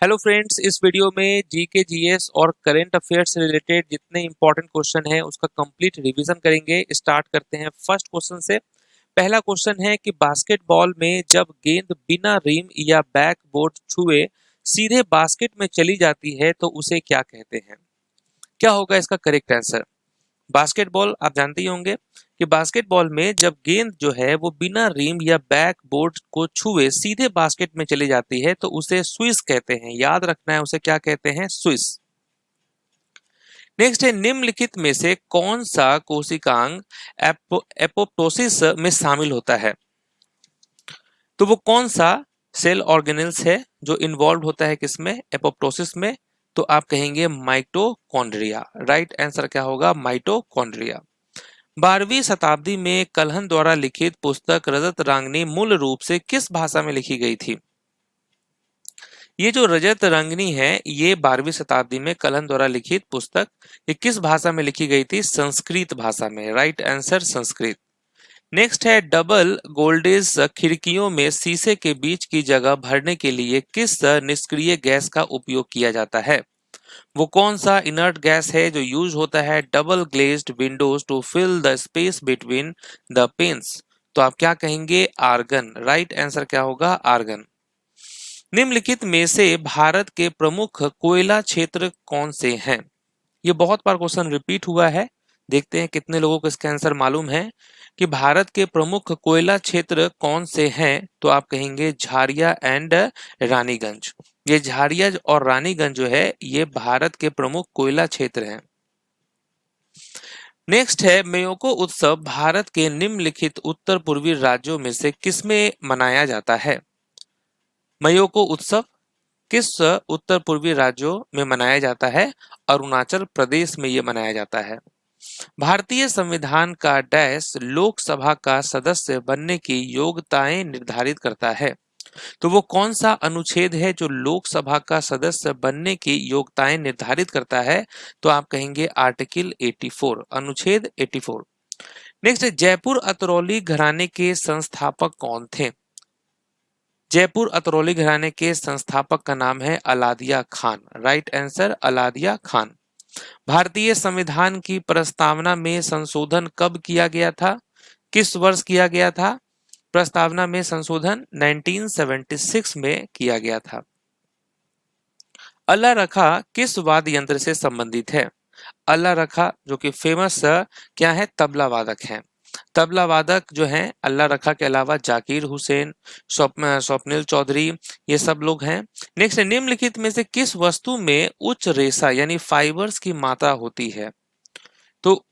Hello friends, इस video में GK GS और करंट अफेयर्स से रिलेटेड जितने इंपॉर्टेंट क्वेश्चन हैं उसका कंप्लीट रिवीजन करेंगे। स्टार्ट करते हैं फर्स्ट क्वेश्चन से। पहला क्वेश्चन है कि बास्केटबॉल में जब गेंद बिना रिम या बैकबोर्ड छुए सीधे बास्केट में चली जाती है तो उसे क्या कहते हैं? क्या होगा इसका करेक्ट आंसर? बास्केटबॉल आप जानते ही होंगे कि बास्केटबॉल में जब गेंद जो है वो बिना रिम या बैक बोर्ड को छुए सीधे बास्केट में चली जाती है तो उसे स्विस कहते हैं। याद रखना है, उसे क्या कहते हैं? स्विस। नेक्स्ट है, निम्नलिखित में से कौन सा कोशिकांग एपोप्टोसिस में शामिल होता है? तो वो कौन सा सेल ऑर्गेनेल्स है जो इन्वॉल्व होता है किसमें? एपोप्टोसिस में। तो आप कहेंगे माइटोकॉन्ड्रिया। राइट आंसर क्या होगा? माइटोकॉन्ड्रिया। 12वीं शताब्दी में कल्हन द्वारा लिखित पुस्तक रजत रांगनी मूल रूप से किस भाषा में लिखी गई थी? ये जो रजत रंगनी है ये 12वीं शताब्दी में कल्हन द्वारा लिखित पुस्तक ये किस भाषा में लिखी गई थी? संस्कृत भाषा में। Right answer Sanskrit. नेक्स्ट है, डबल गोल्डेज खिड़कियों में शीशे के बीच की जगह भरने के लिए किस निष्क्रिय गैस का उपयोग किया जाता है? वो कौन सा इनर्ट गैस है जो यूज होता है double glazed windows to fill the space between the panes? तो आप क्या कहेंगे? आर्गन। राइट आंसर क्या होगा? आर्गन। निम्नलिखित में से भारत के प्रमुख कोयला क्षेत्र कौन से हैं? ये बहुत बार क्वेश्चन रिपीट हुआ है। देखते हैं कितने लोगों को इसका आंसर मालूम है कि भारत के प्रमुख कोयला क्षेत्र कौन से हैं? तो आप कहेंगे झारिया एंड रानीगंज। ये झारिया और रानीगंज जो है ये भारत के प्रमुख कोयला क्षेत्र हैं। नेक्स्ट है, मेयोको उत्सव भारत के निम्नलिखित उत्तर पूर्वी राज्यों में से किसमें मनाया जाता है? मेयोको उत्सव किस उत्तर पूर्वी राज्यों में मनाया जाता है? अरुणाचल प्रदेश में ये मनाया जाता है। भारतीय संविधान का डैश लोकसभा का सदस्य बनने की योग्यताएं निर्धारित करता है? तो वो कौन सा अनुच्छेद है जो लोकसभा का सदस्य बनने की योग्यताएं निर्धारित करता है? तो आप कहेंगे आर्टिकल 84, अनुच्छेद 84। नेक्स्ट, जयपुर अतरौली घराने के संस्थापक कौन थे? जयपुर अतरौली घराने के संस्थापक का नाम है अलादिया खान। Right answer Alladiya Khan. भारतीय संविधान की प्रस्तावना में संशोधन कब किया गया था? किस वर्ष किया गया था? प्रस्तावना में संशोधन 1976 में किया गया था। अल्लाह रखा किस वाद्य यंत्र से संबंधित है? अल्लाह रखा जो कि फेमस क्या है? तबला वादक हैं। तबला वादक जो हैं अल्लाह रखा के अलावा जाकिर हुसैन, स्वप्निल चौधरी, ये सब लोग हैं। नेक्स्ट, निम्नलिखित में से किस वस्तु में उच्च रेशा यानी फाइबर्स की मात्रा होती है? तो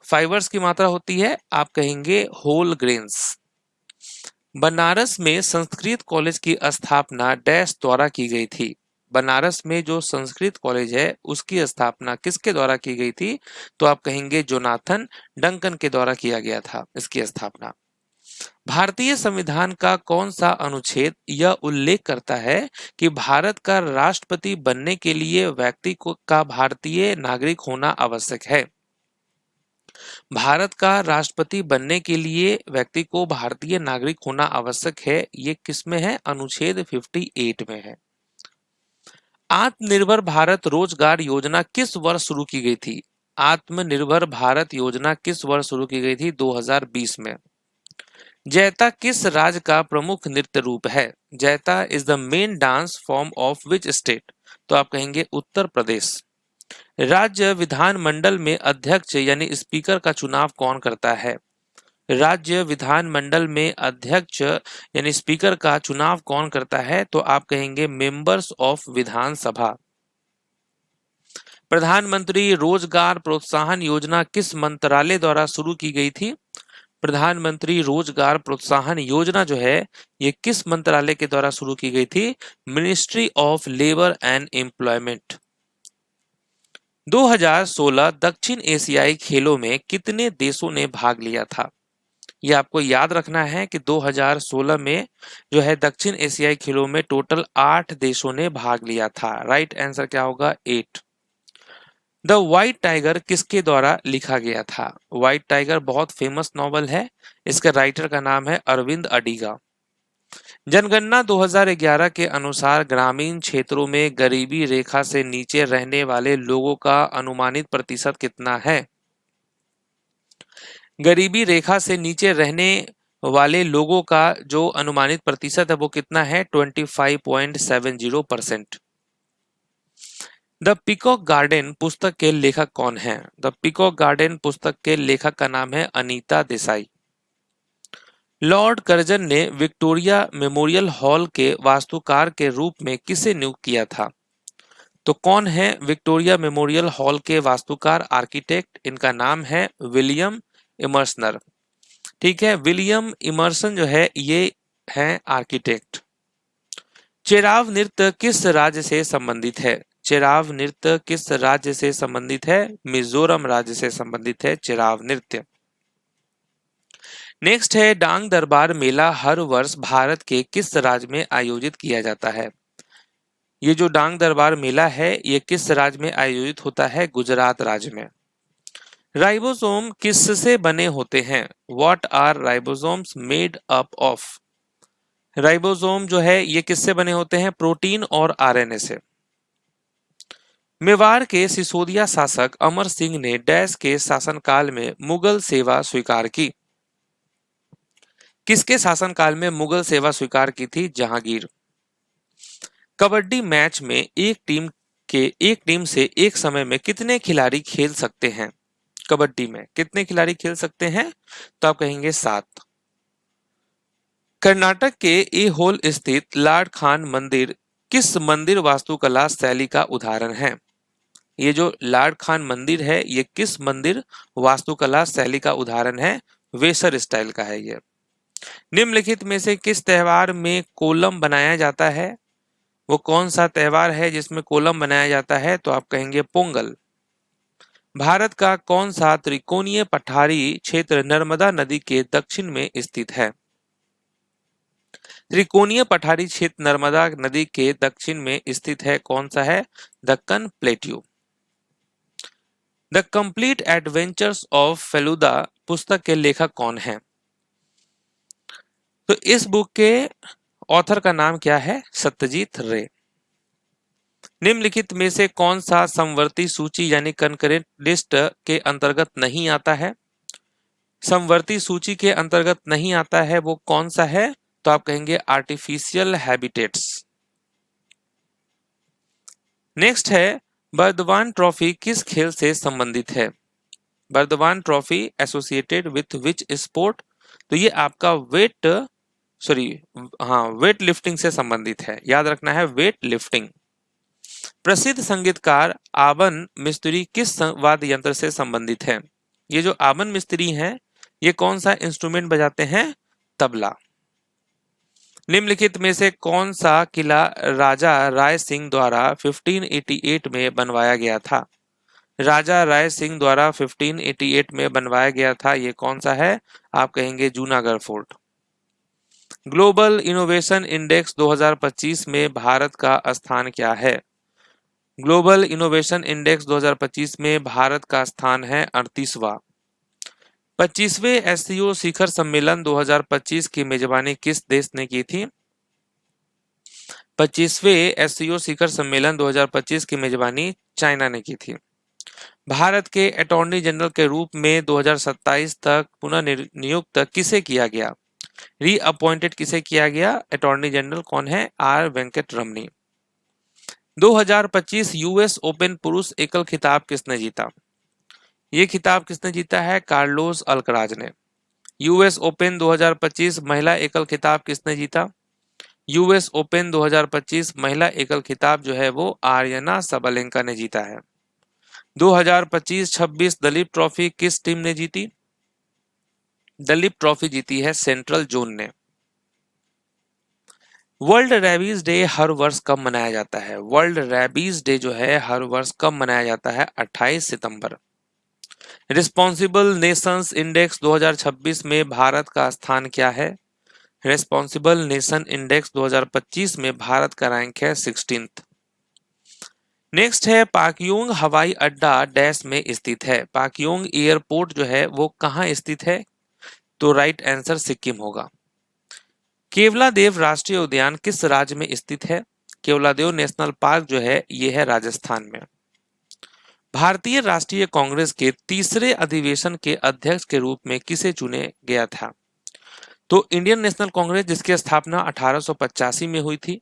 फाइबर्स की मात्रा होती है, आप कहेंगे होल ग्रेन्स। बनारस में संस्कृत कॉलेज की स्थापना डैश द्वारा की गई थी? बनारस में जो संस्कृत कॉलेज है उसकी स्थापना किसके द्वारा की गई थी? तो आप कहेंगे जोनाथन डंकन के द्वारा किया गया था इसकी स्थापना। भारतीय संविधान का कौन सा अनुच्छेद यह उल्लेख करता है कि भारत का राष्ट्रपति बनने के लिए व्यक्ति को का भारतीय नागरिक होना आवश्यक है? भारत का राष्ट्रपति बनने के लिए व्यक्ति को भारतीय नागरिक होना आवश्यक है। ये किस में है? अनुच्छेद 58 में है। आत्मनिर्भर भारत रोजगार योजना किस वर्ष शुरू की गई थी? आत्मनिर्भर भारत योजना किस वर्ष शुरू की गई थी? 2020 में। जैता किस राज्य का प्रमुख नृत्य रूप है? जैता is the main dance form of which state? तो आप कहेंगे उत्तर प्रदेश। राज्य विधानमंडल में अध्यक्ष यानी स्पीकर का चुनाव कौन करता है? राज्य विधानमंडल में अध्यक्ष यानी स्पीकर का चुनाव कौन करता है? तो आप कहेंगे मेंबर्स ऑफ विधानसभा। प्रधानमंत्री रोजगार प्रोत्साहन योजना किस मंत्रालय द्वारा शुरू की गई थी? प्रधानमंत्री रोजगार प्रोत्साहन योजना जो है ये किस मंत्रालय के द्वारा शुरू की गई थी? Ministry of labour and employment. 2016 दक्षिण एशियाई खेलों में कितने देशों ने भाग लिया था? ये आपको याद रखना है कि 2016 में जो है दक्षिण एशियाई खेलों में टोटल 8 देशों ने भाग लिया था। राइट आंसर क्या होगा? 8। द व्हाइट टाइगर किसके द्वारा लिखा गया था? व्हाइट टाइगर बहुत फेमस नॉवल है। इसके राइटर का नाम है अरविंद अडिगा। जनगणना 2011 के अनुसार ग्रामीण क्षेत्रों में गरीबी रेखा से नीचे रहने वाले लोगों का अनुमानित प्रतिशत कितना है? गरीबी रेखा से नीचे रहने वाले लोगों का जो अनुमानित प्रतिशत है वो कितना है? 25.70%। द पीकॉक गार्डन पुस्तक के लेखक कौन है? द पीकॉक गार्डन पुस्तक के लेखक का नाम है अनीता देसाई। लॉर्ड कर्जन ने विक्टोरिया मेमोरियल हॉल के वास्तुकार के रूप में किसे नियुक्त किया था? तो कौन है विक्टोरिया मेमोरियल हॉल के वास्तुकार आर्किटेक्ट? इनका नाम है विलियम इमर्सनर। ठीक है, विलियम इमर्सन जो है ये है आर्किटेक्ट। चेराव नृत्य किस राज्य से संबंधित है? चेराव नृत्य किस राज्य से संबंधित है? मिजोरम राज्य से संबंधित है चेराव नृत्य। नेक्स्ट है डांग दरबार मेला हर वर्ष भारत के किस राज्य में आयोजित किया जाता है? ये जो डांग दरबार मेला है ये किस राज्य में आयोजित होता है? गुजरात राज्य में। राइबोसोम किससे बने होते हैं? What are ribosomes made up of? Ribosome जो है ये किससे बने होते हैं? प्रोटीन और आरएनए से। मेवाड़ के सिसोदिया शासक अमर सिंह ने डैश के शासनकाल में मुगल सेवा स्वीकार की? किसके शासनकाल में मुगल सेवा स्वीकार की थी? जहांगीर। कबड्डी मैच में एक टीम से एक समय में कितने खिलाड़ी खेल सकते हैं? कबड्डी में कितने खिलाड़ी खेल सकते हैं? तो आप कहेंगे 7। कर्नाटक के ऐहोल स्थित लाड खान मंदिर किस मंदिर वास्तुकला शैली का उदाहरण है? ये जो लाड खान मंदिर है ये किस मंदिर वास्तुकला शैली का उदाहरण है? वेसर स्टाइल का है ये। निम्नलिखित में से किस त्योहार में कोलम बनाया जाता है? वो कौन सा त्योहार है जिसमें कोलम बनाया जाता है? तो आप कहेंगे पोंगल। भारत का कौन सा त्रिकोणीय पठारी क्षेत्र नर्मदा नदी के दक्षिण में स्थित है? त्रिकोणीय पठारी क्षेत्र नर्मदा नदी के दक्षिण में स्थित है, कौन सा है? Deccan plateau. The complete adventures of Feluda पुस्तक के लेखक कौन है? तो इस बुक के ऑथर का नाम क्या है? सत्यजीत रे। निम्नलिखित में से कौन सा समवर्ती सूची यानी कंकरेंट लिस्ट के अंतर्गत नहीं आता है? समवर्ती सूची के अंतर्गत नहीं आता है वो कौन सा है? तो आप कहेंगे आर्टिफिशियल हैबिटेट्स। नेक्स्ट है बर्दवान ट्रॉफी किस खेल से संबंधित है? Burdwan trophy associated with which sport? तो ये आपका वेट लिफ्टिंग से संबंधित है, याद रखना है वेट लिफ्टिंग। प्रसिद्ध संगीतकार आबन मिस्त्री किस वाद्य यंत्र से संबंधित है? ये जो आबन मिस्त्री हैं ये कौन सा इंस्ट्रूमेंट बजाते हैं? तबला। निम्नलिखित में से कौन सा किला राजा राय सिंह द्वारा 1588 में बनवाया गया था? राजा राय सिंह द्वारा 1588 में बनवाया गया था, ये कौन सा है? आप कहेंगे Junagadh fort. Global innovation index 2025 में भारत का स्थान क्या है? ग्लोबल इनोवेशन इंडेक्स 2025 में भारत का स्थान है 38वां। 25वें एससीओ शिखर सम्मेलन 2025 की मेजबानी किस देश ने की थी? 25वें एससीओ शिखर सम्मेलन 2025 की मेजबानी चाइना ने की थी। भारत के अटॉर्नी जनरल के रूप में 2027 तक पुनः नियुक्त किसे किया गया? रीअपॉइंटेड किसे किया गया? अटॉर्नी जनरल कौन है? R Venkataramani. 2025 US open पुरुष एकल खिताब किसने जीता? ये खिताब किसने जीता है? कार्लोस अल्कराज ने। यूएस ओपन 2025 महिला एकल खिताब किसने जीता? यूएस ओपन 2025 महिला एकल खिताब जो है वो आर्यना सबलेंका ने जीता है। 2025-26 दलीप ट्रॉफी किस टीम ने जीती? दलीप ट्रॉफी जीती है सेंट्रल जोन ने। वर्ल्ड रेबीज डे हर वर्ष कब मनाया जाता है? वर्ल्ड रेबीज डे जो है हर वर्ष कब मनाया जाता है? 28 सितंबर। रिस्पॉन्सिबल नेशंस इंडेक्स 2026 में भारत का स्थान क्या है? रिस्पॉन्सिबल नेशन इंडेक्स 2025 में भारत का रैंक है 16th। नेक्स्ट है पाक्योंग हवाई अड्डा डैश में स्थित है। पाक्योंग एयरपोर्ट जो है वो कहाँ स्थित है? तो राइट आंसर सिक्किम होगा। केवलादेव राष्ट्रीय उद्यान किस राज्य में स्थित है? केवलादेव नेशनल पार्क जो है ये है राजस्थान में। भारतीय राष्ट्रीय कांग्रेस के तीसरे अधिवेशन के अध्यक्ष के रूप में किसे चुने गया था? तो इंडियन नेशनल कांग्रेस, जिसकी स्थापना 1885 में हुई थी,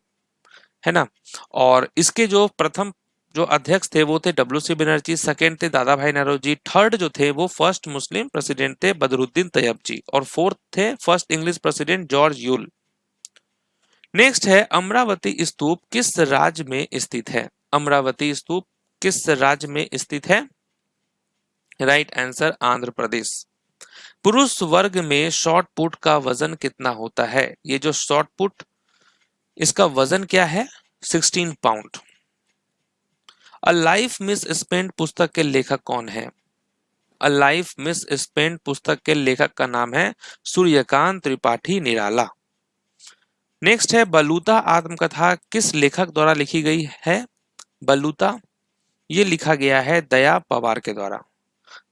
है ना। और इसके जो प्रथम जो अध्यक्ष थे वो थे डब्ल्यू.सी. बनर्जी, सेकंड थे दादा भाई नौरोजी, थर्ड जो थे वो फर्स्ट मुस्लिम प्रेसिडेंट थे बदरुद्दीन तैयब जी, और फोर्थ थे first English president George Yule. Next है अमरावती स्तूप किस राज्य में स्थित है? अमरावती स्तूप किस राज्य में स्थित है? Right answer Andhra Pradesh. पुरुष वर्ग में शॉट पुट का वजन कितना होता है? ये जो शॉट पुट, इसका वजन क्या है? 16 pound. A life miss spent पुस्तक के लेखक कौन है? अ लाइफ मिस स्पेंट पुस्तक के लेखक का नाम है सूर्यकांत त्रिपाठी निराला। नेक्स्ट है बलूता आत्मकथा किस लेखक द्वारा लिखी गई है? बलूता ये लिखा गया है दया पवार के द्वारा।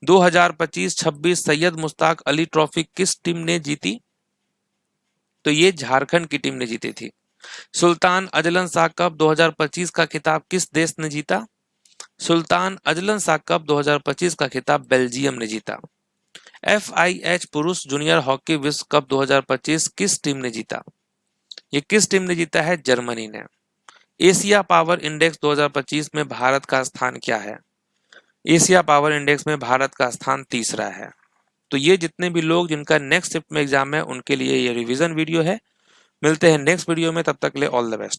2025-26 सैयद मुश्ताक अली ट्रॉफी किस टीम ने जीती? तो ये झारखंड की टीम ने जीती थी। सुल्तान अजलन शाह कप 2025 का खिताब किस देश ने जीता? सुल्तान अजलन शाह कप 2025 का खिताब बेल्जियम ने जीता। FIH पुरुष जूनियर हॉकी विश्व कप 2025 किस टीम ने जीता? ये किस टीम ने जीता है? जर्मनी ने। एशिया पावर इंडेक्स 2025 में भारत का स्थान क्या है? एशिया पावर इंडेक्स में भारत का स्थान तीसरा है। तो ये जितने भी लोग जिनका नेक्स्ट शिफ्ट में एग्जाम है उनके लिए ये रिवीजन वीडियो है। मिलते हैं नेक्स्ट वीडियो में, तब तक के लिए ऑल द बेस्ट।